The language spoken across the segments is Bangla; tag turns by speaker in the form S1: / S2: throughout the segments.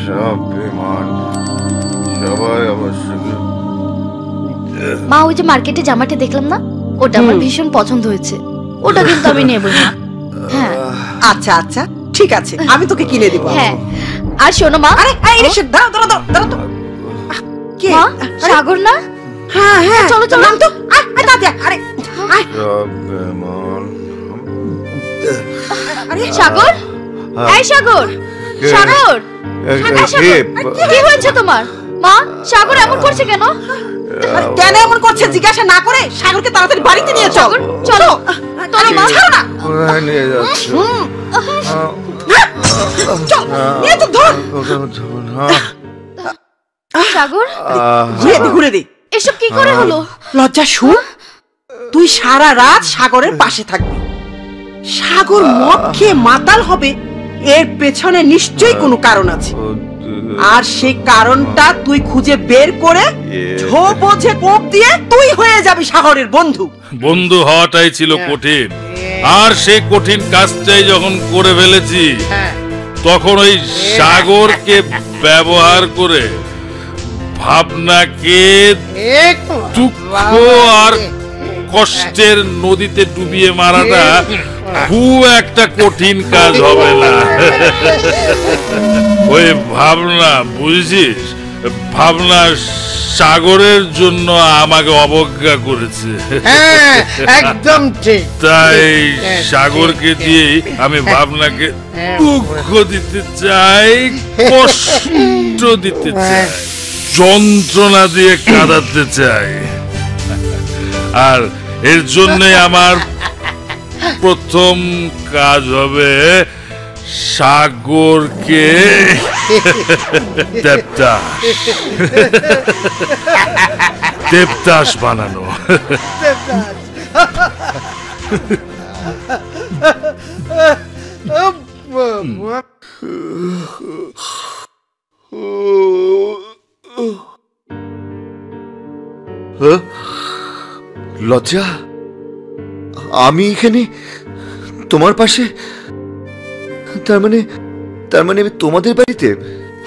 S1: সব বেমান, সবাই অবশ্য।
S2: মা, ওই যে মার্কেটে জামাটা দেখলাম না, ওটা আমার ভীষণ পছন্দ হয়েছে। ওটা কিন্তু আমি নেবই না। হ্যাঁ
S3: আচ্ছা আচ্ছা ঠিক আছে, আমি তোকে কিনে দিব।
S2: হ্যাঁ, আর শোনো মা।
S3: আরে দাঁড়াও দাঁড়াও দাঁড়াও তো। কে?
S2: মা, সাগর না?
S3: হ্যাঁ হ্যাঁ
S2: চলো চলো।
S3: নাম তো। আরে
S1: সব বেমান।
S3: আরে
S2: সাগর, এই সাগর, সাগর, কি হয়েছে তোমার? মা, সাগর এমন করছে কেন?
S3: কেন এমন করছে জিজ্ঞাসা না করে সাগরকে তাড়াতাড়ি বাড়িতে নিয়ে চল।
S2: চলো চলো মা।
S3: ছাড়ো না।
S1: কোথায় নিয়ে যাচ্ছ?
S3: চল নিয়ে তো ধর।
S2: সাগর,
S3: ঘুরে দে।
S2: এসব কি করে হলো?
S3: লজ্জা শুন, তুই সারা রাত সাগরের পাশে থাকবি। সাগর মদ খেয়ে মাতাল হবে, এর পেছনে নিশ্চয়ই কোনো কারণ আছে। আর সেই কারণটা তুই খুঁজে বের করে ঝো বোঝে কোপ দিয়ে তুই হয়ে যাবি সাগরের বন্ধু।
S4: বন্ধু হওয়াটাই ছিল কঠিন, আর সেই কঠিন কাজটাই যখন করে ফেলেছি, তখন ওই সাগরকে ব্যবহার করে ভাবনাকে দুঃখ আর কষ্টের নদীতে ডুবিয়ে মারাটা খুব একটা কঠিন কাজ হবে না। ওই ভাবনা, বুঝছিস, ভাবনা সাগরের জন্য আমাকে অবজ্ঞা করেছে।
S5: একদম ঠিক।
S4: তাই সাগরকে দিয়ে আমি ভাবনাকে দুঃখ দিতে চাই, কষ্ট দিতে চাই, যন্ত্রণা দিয়ে কাঁদাতে চাই। আর এর জন্য আমার প্রথম কাজ হবে সাগরকে দেবদাস বানানো।
S1: লজ্জা, আমি এখানে তোমার পাশে? তার মানে আমি তোমাদের বাড়িতে?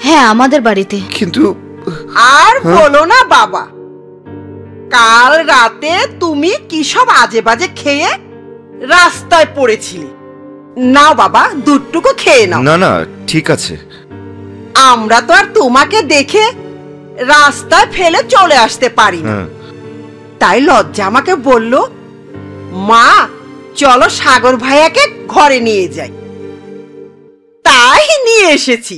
S2: হ্যাঁ, আমাদের বাড়িতে।
S1: কিন্তু
S3: আর বলো না বাবা, কাল রাতে তুমি কি সব আজে বাজে খেয়ে রাস্তায় পড়েছিলে। নাও বাবা, দুধটুকু খেয়ে নাও।
S1: না না, ঠিক আছে।
S3: আমরা তো আর তোমাকে দেখে রাস্তায় ফেলে চলে আসতে পারি না। তাই লজ্জা আমাকে বলল, মা চলো সাগর ভাইয়াকে ঘরে নিয়ে যাই। তাই নিয়ে এসেছি।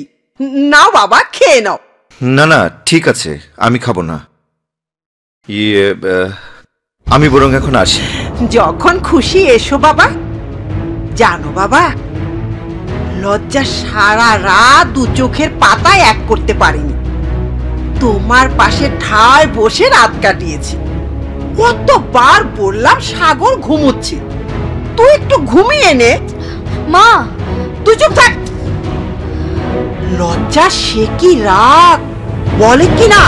S3: নাও বাবা, খেয়ে নাও।
S1: না না, ঠিক আছে, আমি খাবো না। আমি বরং এখন আসি।
S3: যখন খুশি এসো বাবা। জানো বাবা, লজ্জা সারা রাত দু চোখের পাতায় এক করতে পারিনি। তোমার পাশে ঠায় বসে রাত কাটিয়েছি। কতবার বললাম সাগর ঘুমোচ্ছে, তুই একটু ঘুমিয়ে নে।
S2: মা,
S3: তুই চুপ থাক। লজ্জা সে কি রাগ, বলে কি না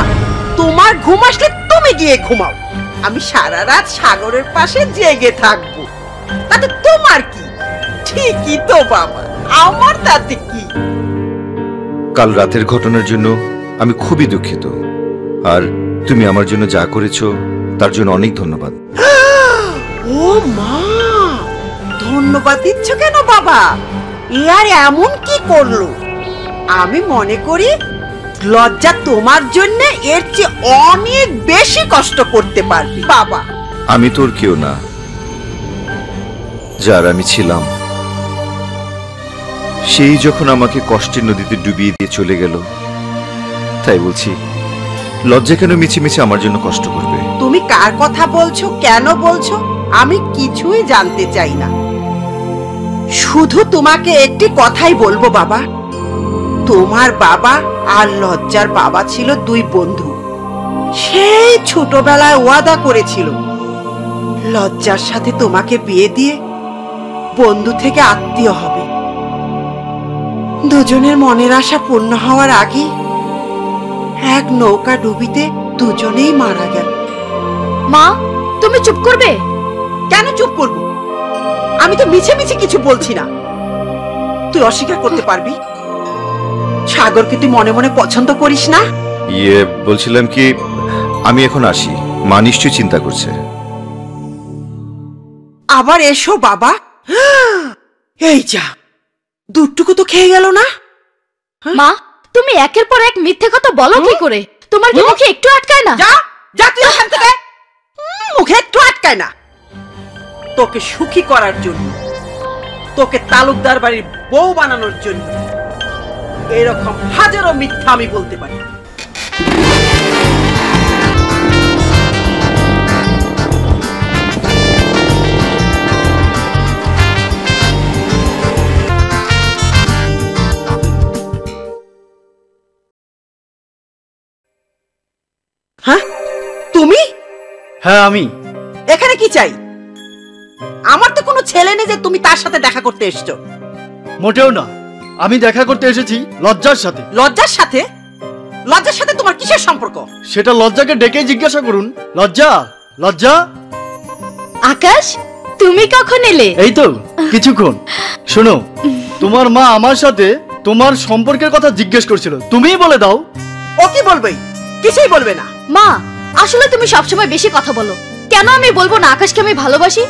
S3: তোমার ঘুম আসলে তুমি গিয়ে ঘুমাও, আমি সারা রাত সাগরের পাশে জেগে থাকবো। তাতে তোমার কি? ঠিকই তো বাবা, আমার তাতে কি?
S1: কাল রাতের ঘটনার জন্য আমি খুবই দুঃখিত, আর তুমি আমার জন্য যা করেছো তার জন্য অনেক ধন্যবাদ।
S3: ও মা, ধন্যবাদ দিচ্ছ কেন বাবা? এ আর এমন কি করলো? আমি মনে করি লজ্জা তোমার জন্য এর চেয়ে অনেক বেশি কষ্ট করতে পারবে বাবা।
S1: আমি তোর কেউ না, যার আমি ছিলাম সেই যখন আমাকে কষ্টের নদীতে ডুবিয়ে দিয়ে চলে গেল, তাই বলছি লজ্জা কেন মিছিমিছি আমার জন্য কষ্ট করবে?
S3: তুমি কার কথা বলছো, কেন বলছো, আমি কিছুই জানতে চাই না। শুধু তোমাকে একটি কথাই বলবো বাবা, তোমার বাবা আর লজ্জার বাবা ছিল দুই বন্ধু। সেই ছোটবেলায় ওয়াদা করেছিল লজ্জার সাথে তোমাকে বিয়ে দিয়ে বন্ধু থেকে আত্মীয় হবে। দুজনের মনের আশা পূর্ণ হওয়ার আগে এক নৌকা ডুবিতে দুজনেই মারা গেল।
S2: মা, তুমি চুপ করবে?
S3: কেন চুপ করব? আমি তো মিছে মিছে কিছু বলছি না। তুই অস্বীকার করতে পারবি? সাগরকে তুই মনে মনে পছন্দ করিস না?
S1: বলছিলাম কি, আমি এখন আসি, মা নিশ্চয়ই চিন্তা করছে।
S3: আবার এসো বাবা। এই যা, দুধটুকু তো খেয়ে গেল না।
S2: মা, তুমি একের পর এক মিথ্যে কথা বলো কি করে? তোমার কি মুখে একটু আটকায় না?
S3: যা যা তুই এখান থেকে। মুখে একটু আটকায় না? তোকে সুখী করার জন্য, তোকে তালুকদার বাড়ির বউ বানানোর জন্য এরকম হাজারো মিথ্যা আমি বলতে পারি। হ্যাঁ, তুমি?
S6: হ্যাঁ আমি।
S3: এখানে কি চাই? আমার তো কোনো ছেলে নেই যে তুমি তার সাথে দেখা করতে এসছো।
S6: মোটেও না, আমি দেখা করতে এসেছি লজ্জার সাথে।
S3: লজ্জার সাথে? লজ্জার সাথে তোমার কিসের সম্পর্ক?
S6: সেটা লজ্জাকে ডেকে জিজ্ঞাসা করুন। লজ্জা, লজ্জা।
S2: আকাশ, তুমি কখন এলে?
S6: এই তো কিছুক্ষণ। শোনো, তোমার মা আমার সাথে তোমার সম্পর্কের কথা জিজ্ঞেস করছিল, তুমিই বলে দাও।
S3: ও কি বলবে? কিছুই বলবে না।
S2: মা, আসলে তুমি সবসময় বেশি কথা বলো। কেন আমি বলবো না আকাশকে আমি ভালোবাসি?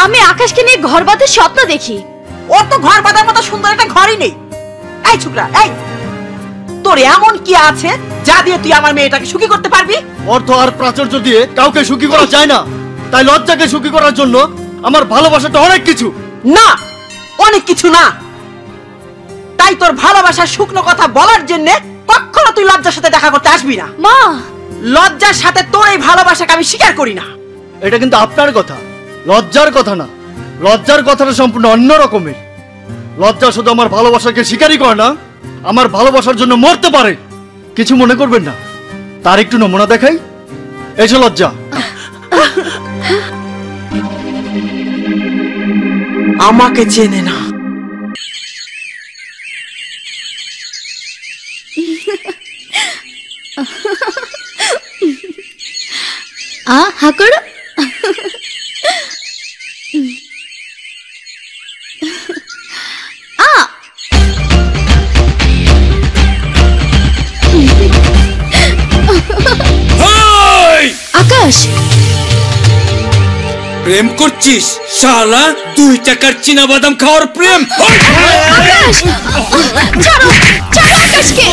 S2: আমি আকাশকে নিয়ে ঘর বাঁধার স্বপ্ন দেখি।
S3: ওর তো ঘর বাঁধার মতো সুন্দর একটা ঘরই নেই। এই ছোকরা, এই তোর এমন কি আছে যা দিয়ে তুই আমার মেয়েটাকে সুখী করতে পারবি?
S6: অর্থ আর প্রাচুর্য দিয়ে কাউকে সুখী করা যায় না, তাই লজ্জাকে সুখী করার জন্য আমার ভালোবাসাটা অনেক কিছু।
S3: না, অনেক কিছু না। তাই তোর ভালোবাসার শুকনো কথা বলার জন্য কখনো তুই লজ্জার সাথে দেখা করতে আসবি না।
S2: মা,
S3: লজ্জার সাথে তোর এই ভালোবাসাকে আমি স্বীকার করি না।
S6: এটা কিন্তু আপনার কথা, লজ্জার কথা না। লজ্জার কথাটা সম্পূর্ণ অন্য রকমের। লজ্জা শুধু আমার ভালোবাসাকে স্বীকারই করে না, আমার ভালোবাসার জন্য মরতে পারে। কিছু মনে করবেন না, তার একটু নমুনা দেখাই। এসো লজ্জা।
S3: আমাকে চেনে না।
S2: হা করো। আকাশ,
S7: প্রেম করছিস শালা? 2 টাকার চীনা বাদাম খাওয়ার প্রেম?
S2: আকাশ, ছাড়ো, ছাড়ো আকাশকে।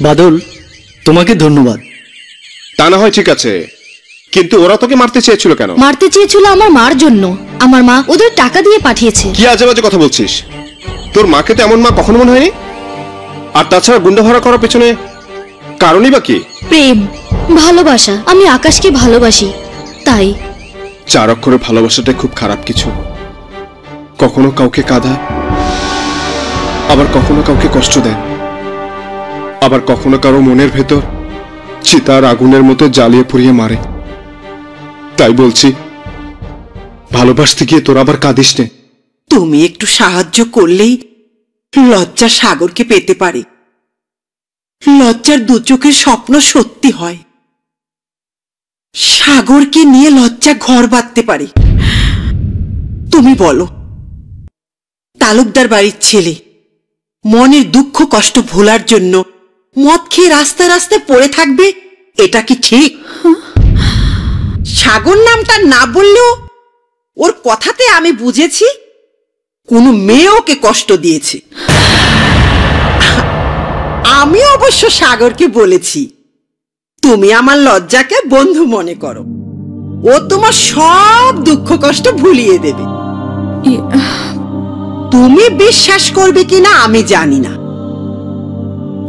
S6: বাদল, তোমাকে ধন্যবাদ।
S8: তা না হয় ঠিক আছে, কিন্তু ওরা তোকে মারতে চেয়েছিল কেন?
S2: মারতে চেয়েছিল আমার মার জন্য। আমার মা ওদের টাকা দিয়ে পাঠিয়েছে।
S8: কি আজে বাজে কথা বলছিস? তোর মাকে তো এমন মা কখনো মনে হয়নি। আর তাছাড়া গুন্ডা ভাড়া করার পেছনে কারণই বা কি?
S2: প্রেম, ভালোবাসা। আমি আকাশকে ভালোবাসি, তাই।
S8: 4 অক্ষরের ভালোবাসাটা খুব খারাপ কিছু। কখনো কাউকে কাঁদায়, আবার কখনো কাউকে কষ্ট দেয়, আবার কখনো কারো মনের ভেতর চিতার আগুনের মতো জ্বালিয়ে পুড়িয়ে মারে। তাই বলছি, ভালোবাসতে গিয়ে তোর আবার কাঁদিস নে।
S3: তুমি একটু সাহায্য করলেই লজ্জা সাগরকে পেতে পারে। লজ্জার দু চোখের স্বপ্ন সত্যি হয়। সাগরকে নিয়ে লজ্জা ঘর বাঁধতে পারে। তুমি বলো, তালুকদার বাড়ির ছেলে মনের দুঃখ কষ্ট ভোলার জন্য মদ খেয়ে রাস্তায় রাস্তায় পড়ে থাকবে, এটা কি ঠিক? সাগর নামটা না বললেও ওর কথাতে আমি বুঝেছি কোনো মেয়ে ওকে কষ্ট দিয়েছে। আমি অবশ্য সাগরকে বলেছি তুমি আমার লজ্জাকে বন্ধু মনে করো, ও তোমার সব দুঃখ কষ্ট ভুলিয়ে দেবে। তুমি বিশ্বাস করবে কিনা আমি জানি না,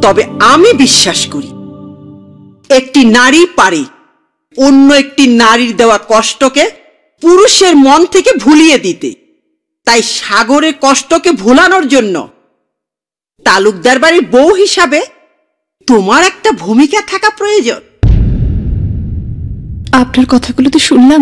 S3: তবে আমি বিশ্বাস করি একটি নারী পারে অন্য একটি নারীর দেওয়া কষ্টকে পুরুষের মন থেকে ভুলিয়ে দিতে। তাই সাগরের কষ্টকে ভুলানোর জন্য তালুকদার বাড়ির বউ হিসাবে তোমার একটা ভূমিকা থাকা প্রয়োজন।
S9: আপনার কথাগুলো তো শুনলাম,